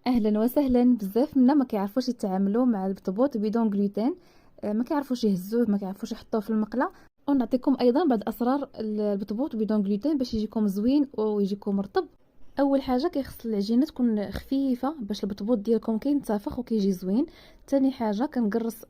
اهلا وسهلا. بزاف منا ما كيعرفوش يتعاملوا مع البطبوط بدون جلوتين. ما كيعرفوش يهزوه، ما كيعرفوش يحطوه في المقله. ونعطيكم ايضا بعض اسرار البطبوط بدون جلوتين باش يجيكم زوين ويجيكم رطب. اول حاجه كيخص العجينه تكون خفيفه باش البطبوط ديالكم كينتفخ وكيجي زوين. ثاني حاجه كنقرص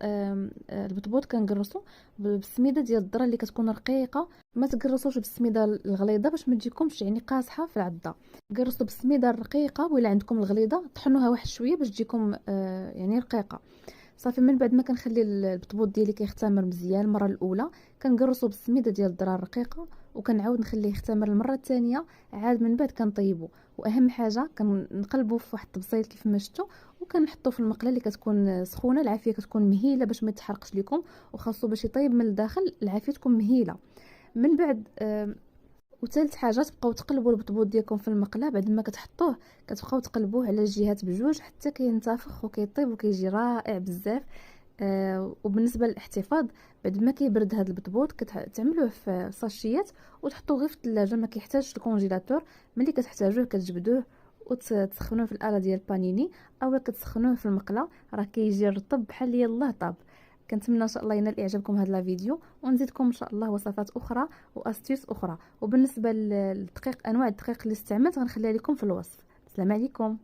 البطبوط كنقرصو بالسميده ديال الذره اللي كتكون رقيقه. ما تقرصوش بالسميده الغليظه باش ما تجيكمش يعني قاصحه في العضه. قرصوا بالسميده الرقيقه، ولا عندكم الغليظه طحنوها واحد شويه باش تجيكم يعني رقيقه. صافي من بعد ما كنخلي البطبوط ديالي كيختمر مزيان المره الاولى، كنقرصو بالسميده ديال الذره الرقيقه، وكنعاود نخليه يختمر المره الثانيه. عاد من بعد كنطيبو، واهم حاجه كنقلبو في واحد الطبسيل كيف ما شفتوا، وكنحطو في المقله اللي كتكون سخونه. العافيه كتكون مهيله باش ما يتحرقش لكم، وخاصو باش يطيب من الداخل العافيه تكون مهيله. من بعد وثالث حاجه تبقاو تقلبوا البطبوط ديالكم في المقله. بعد ما كتحطوه كتبقاو تقلبوه على الجهات بجوج حتى كينتفخ وكيطيب وكيجي رائع بزاف. وبالنسبه للاحتفاظ، بعد ما كيبرد هذا البطبوط كتعملوه في ساشيات وتحطوه غير في الثلاجه، ما كيحتاجش الكونجيلاتور. ملي كتحتاجوه كتجبدوه وتسخنوه في الاله ديال البانيني، اولا كتسخنوه في المقله، راه كيجي رطب بحال يلاه طاب. كنتمنى ان شاء الله ينال اعجابكم هذا الفيديو، ونزيدكم ان شاء الله وصفات اخرى واستيوس اخرى. وبالنسبه للدقيق، انواع الدقيق اللي استعملت غنخليها لكم في الوصف. السلام عليكم.